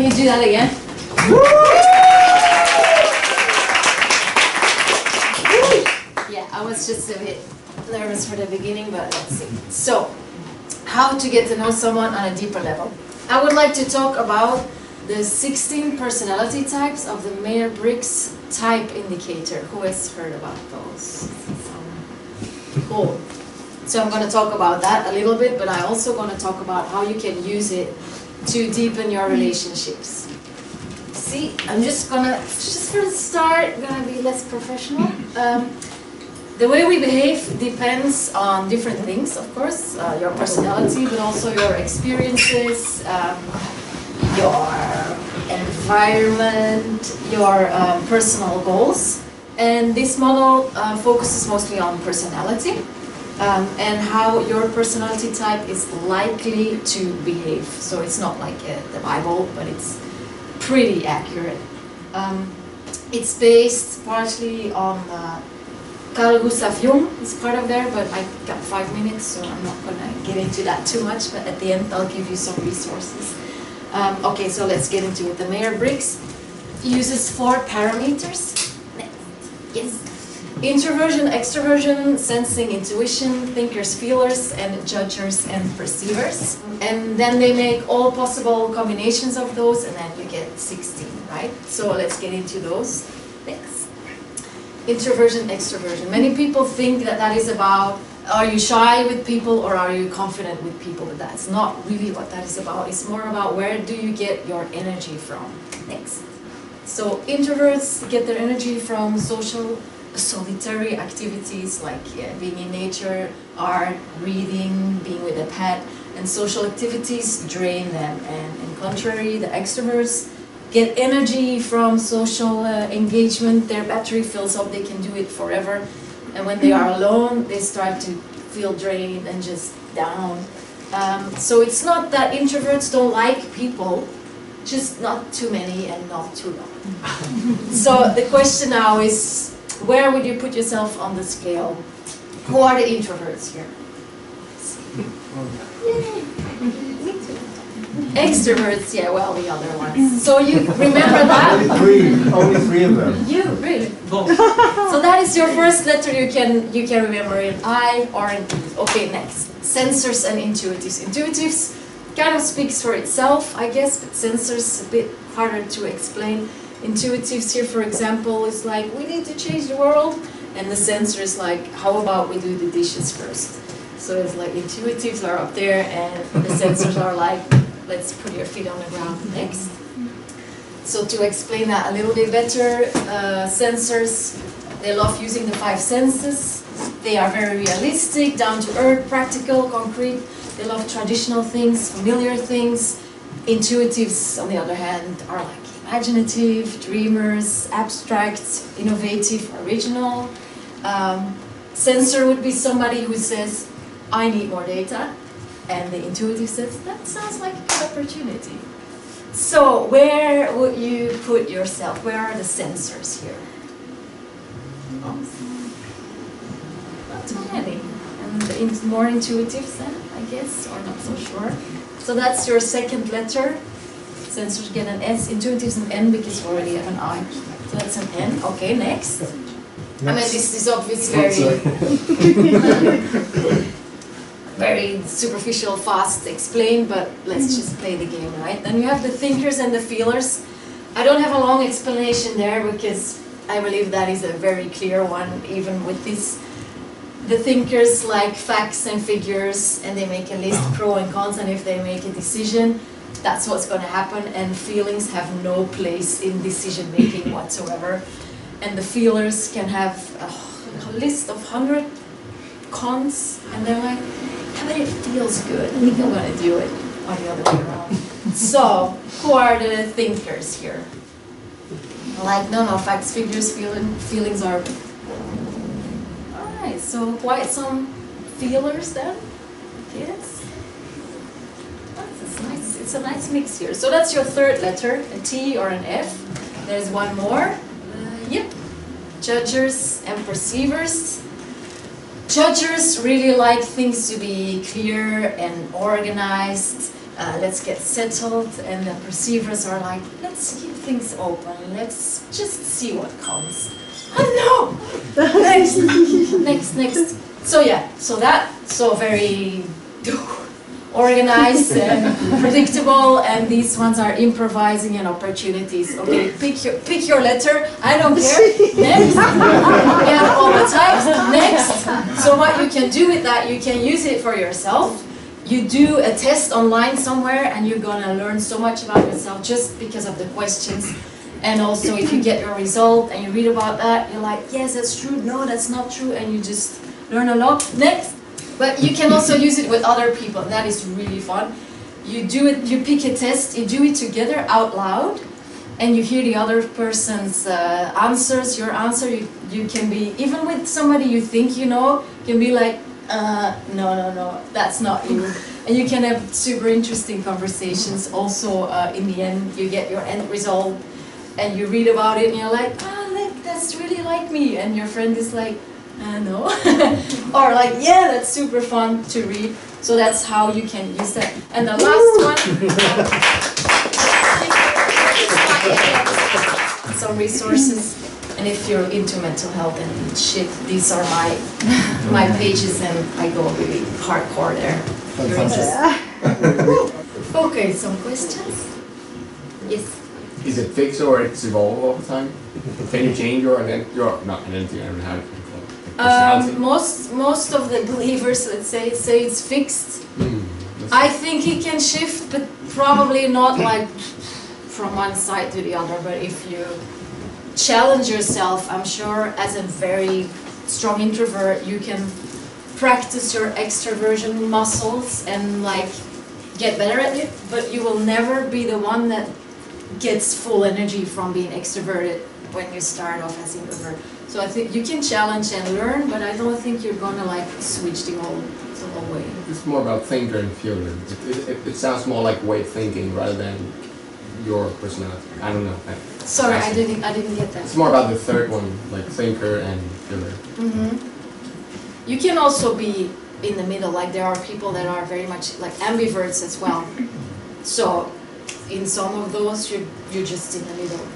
Can you do that again? Yeah, I was just a bit nervous for the beginning, but let's see. So, how to get to know someone on a deeper level. I would like to talk about the 16 personality types of the Myers Briggs Type Indicator. Who has heard about those? Cool. So I'm going to talk about that a little bit, but I'm also going to talk about how you can use it to deepen your relationships. See, I'm just for the start, gonna be less professional. The way we behave depends on different things, of course, your personality, but also your experiences, your environment, your personal goals. And this model focuses mostly on personality and how your personality type is likely to behave. So it's not like the Bible, but it's pretty accurate. It's based partially on Carl Gustav Jung is part of there, but I got 5 minutes, so I'm not going to get into that too much, but at the end I'll give you some resources. Okay, so let's get into it. The Myers Briggs uses 4 parameters. Next. Yes. Introversion, extroversion, sensing, intuition, thinkers, feelers, and judgers and perceivers. And then they make all possible combinations of those, and then you get 16, right? So let's get into those. Next. Introversion, extroversion. Many people think that that is about, are you shy with people or are you confident with people? But that's not really what that is about. It's more about where do you get your energy from. Next. So introverts get their energy from solitary activities like being in nature, art, reading, being with a pet, and social activities drain them. And in contrary, the extroverts get energy from social engagement. Their battery fills up, they can do it forever. And when they are alone, they start to feel drained and just down. So it's not that introverts don't like people, just not too many and not too long. So the question now is, where would you put yourself on the scale? Who are the introverts here? Extroverts, yeah, well, the other ones. So you remember that? Only three of them. You, really? So that is your first letter you can remember in I or in E. Okay, next. Sensors and intuitives. Intuitives kind of speaks for itself, I guess, but sensors a bit harder to explain. Intuitives here, for example, is like, we need to change the world, and the sensor is like, how about we do the dishes first? So it's like intuitives are up there, and the sensors are like, let's put your feet on the ground. Next. So to explain that a little bit better, sensors, they love using the 5 senses. They are very realistic, down to earth, practical, concrete. They love traditional things, familiar things. Intuitives, on the other hand, are like imaginative, dreamers, abstract, innovative, original. Sensor would be somebody who says, I need more data. And the intuitive says, that sounds like a good opportunity. So where would you put yourself? Where are the sensors here? Not too many. And the more intuitives then, I guess, or not so sure. So that's your second letter. Sensors get an S, intuitives an N because you already have an I. So that's an N. Okay, next. I mean, this is obviously very superficial, fast explained, but let's just play the game, right? Then you have the thinkers and the feelers. I don't have a long explanation there because I believe that is a very clear one, even with this. The thinkers like facts and figures, and they make a list, pro and cons, and if they make a decision, that's what's going to happen, and feelings have no place in decision making whatsoever. And the feelers can have a list of 100 cons, and they're like, yeah, but it feels good, I think I'm going to do it, or the other way around. So, who are the thinkers here? Like, no, facts, figures, feelings are... Alright, so quite some feelers then, yes? It's a nice mix here. So that's your third letter, a T or an F. There's one more. Yep. Judgers and perceivers. Judgers really like things to be clear and organized. let's get settled, and the perceivers are like, let's keep things open, let's just see what comes. Oh no! Next. So yeah, so very organized and predictable, and these ones are improvising and opportunities. Okay, pick your letter, I don't care. Next. Yeah, all the time. Next. So what you can do with that, you can use it for yourself. You do a test online somewhere and you're gonna learn so much about yourself just because of the questions. And also if you get your result and you read about that, you're like, yes, that's true, no, that's not true, and you just learn a lot. Next. But you can also use it with other people, that is really fun. You do it, you pick a test, you do it together out loud, and you hear the other person's answers, your answer. You can be, even with somebody you think you know, can be like, no, that's not you. And you can have super interesting conversations. Also, in the end, you get your end result, and you read about it, and you're like, look, that's really like me. And your friend is like, no. Or like, yeah, that's super fun to read. So that's how you can use that. And the last one, some resources. And if you're into mental health and shit, these are my pages, and I go really hardcore there. If you're interested. Okay, some questions? Yes. Is it fixed or it's evolve all the time? Can you change your identity? Not identity, I don't have it. Most of the believers, let's say it's fixed. I think it can shift, but probably not like from one side to the other. But if you challenge yourself, I'm sure as a very strong introvert, you can practice your extroversion muscles and like get better at it. But you will never be the one that gets full energy from being extroverted when you start off as introvert. So I think you can challenge and learn, but I don't think you're gonna like switch the whole way. It's more about thinker and feeler. It sounds more like way of thinking rather than your personality. I don't know. Sorry, I didn't get that. It's more about the third one, like thinker and feeler. You can also be in the middle. Like there are people that are very much like ambiverts as well. So in some of those, you're just in the middle.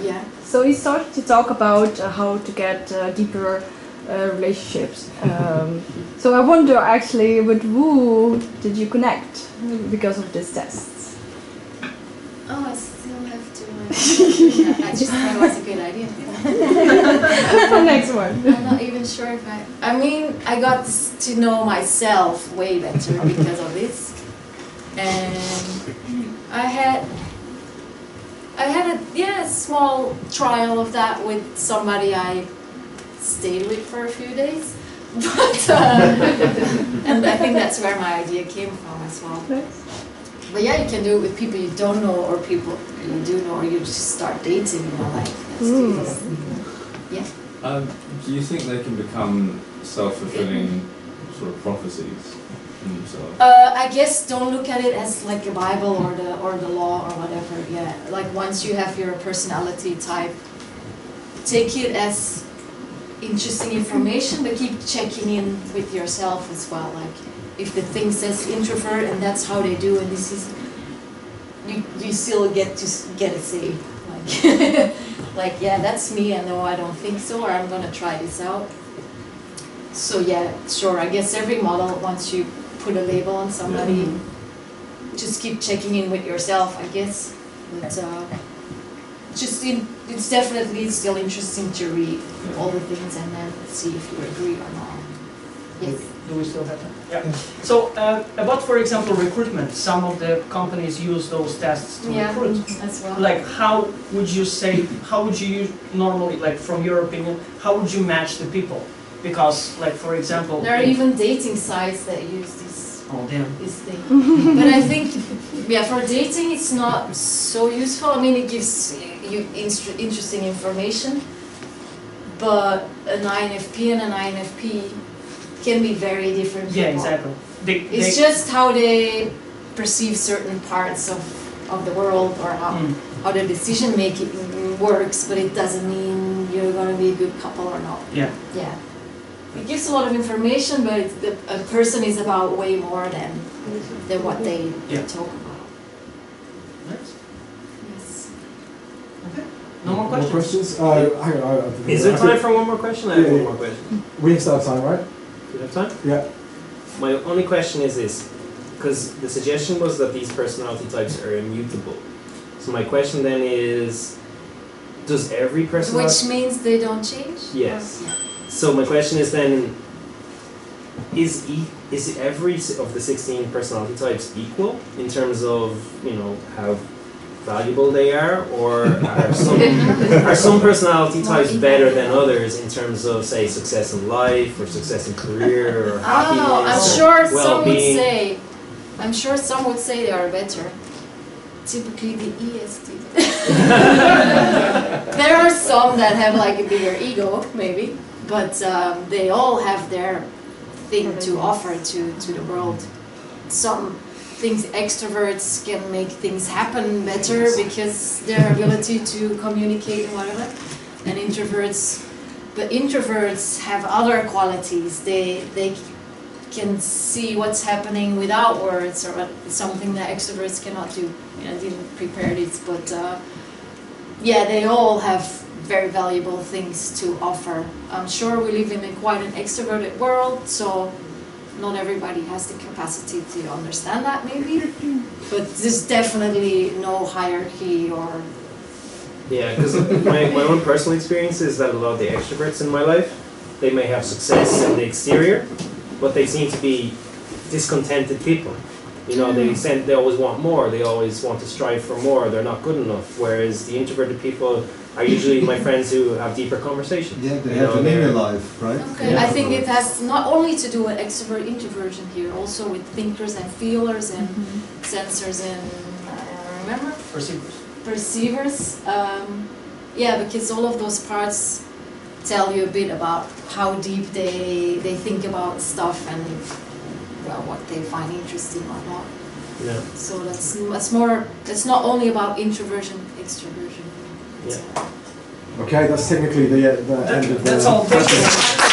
Yeah. So we started to talk about how to get deeper relationships. So I wonder actually with who did you connect because of these tests? Oh, I still have to. I just thought it was a good idea. Next one. I'm not even sure if I mean, I got to know myself way better because of this, and I had a small trial of that with somebody I stayed with for a few days, but and I think that's where my idea came from as well. But yeah, you can do it with people you don't know or people you do know, or you just start dating, you know, like let's do this. Yeah. Do you think they can become self-fulfilling sort of prophecies in themselves? I guess don't look at it as like a Bible or the law or whatever. Yeah, like once you have your personality type, take it as interesting information, but keep checking in with yourself as well. Like if the thing says introvert and that's how they do, and this is you still get to get a say. Like like yeah, that's me, and no, I don't think so, or I'm gonna try this out. So yeah, sure. I guess every model, once you put a label on somebody, just keep checking in with yourself, I guess. But it's definitely still interesting to read all the things and then see if you agree or not. Yes. Do we still have time? Yeah. So about, for example, recruitment, some of the companies use those tests to recruit. As well. Like how would you normally, like from your opinion, how would you match the people? Because, like, for example... There are even dating sites that use this, this thing. But I think, yeah, for dating it's not so useful. I mean, it gives you interesting information. But an INFP and an INFP can be very different people. Yeah, exactly. It's just how they perceive certain parts of the world, or how their decision making works, but it doesn't mean you're going to be a good couple or not. Yeah. Yeah. it gives a lot of information, but a person is about way more than what they Yeah. talk about. Nice. Yes. Okay. No more More questions? questions? Hang on. Is there time for one more question? I have Yeah, one yeah. more question. We still have time, right? Do you have time? Yeah. My only question is this, because the suggestion was that these personality types are immutable. So my question then is, does every personality... Which means they don't change? Yes. Yeah. So my question is then, is every of the 16 personality types equal in terms of, you know, how valuable they are, or are some personality types better than others in terms of, say, success in life or success in career or happiness? Oh, I'm or sure some would well-being? say. I'm sure some would say they are better. Typically the ESTP. There are some that have like a bigger ego, maybe, but they all have their thing to offer to the world. Some things extroverts can make things happen better because their ability to communicate and whatever, and introverts have other qualities. They can see what's happening without words, or something that extroverts cannot do. I didn't prepare this, but yeah, they all have very valuable things to offer. I'm sure we live in quite an extroverted world, so not everybody has the capacity to understand that maybe, but there's definitely no hierarchy or... Yeah, because my own personal experience is that a lot of the extroverts in my life, they may have success in the exterior, but they seem to be discontented people. You know, they always want more, they always want to strive for more, they're not good enough, whereas the introverted people are usually my friends who have deeper conversations. Yeah, they You have know, an inner they're- life, right? Okay, Yeah. I think it has not only to do with extrovert introversion here, also with thinkers and feelers and sensors and remember? Perceivers. Yeah, because all of those parts tell you a bit about how deep they think about stuff and well what they find interesting or not. Yeah. So that's not only about introversion, extroversion. Yeah. Okay, that's technically the end of the... That's all. Thank you.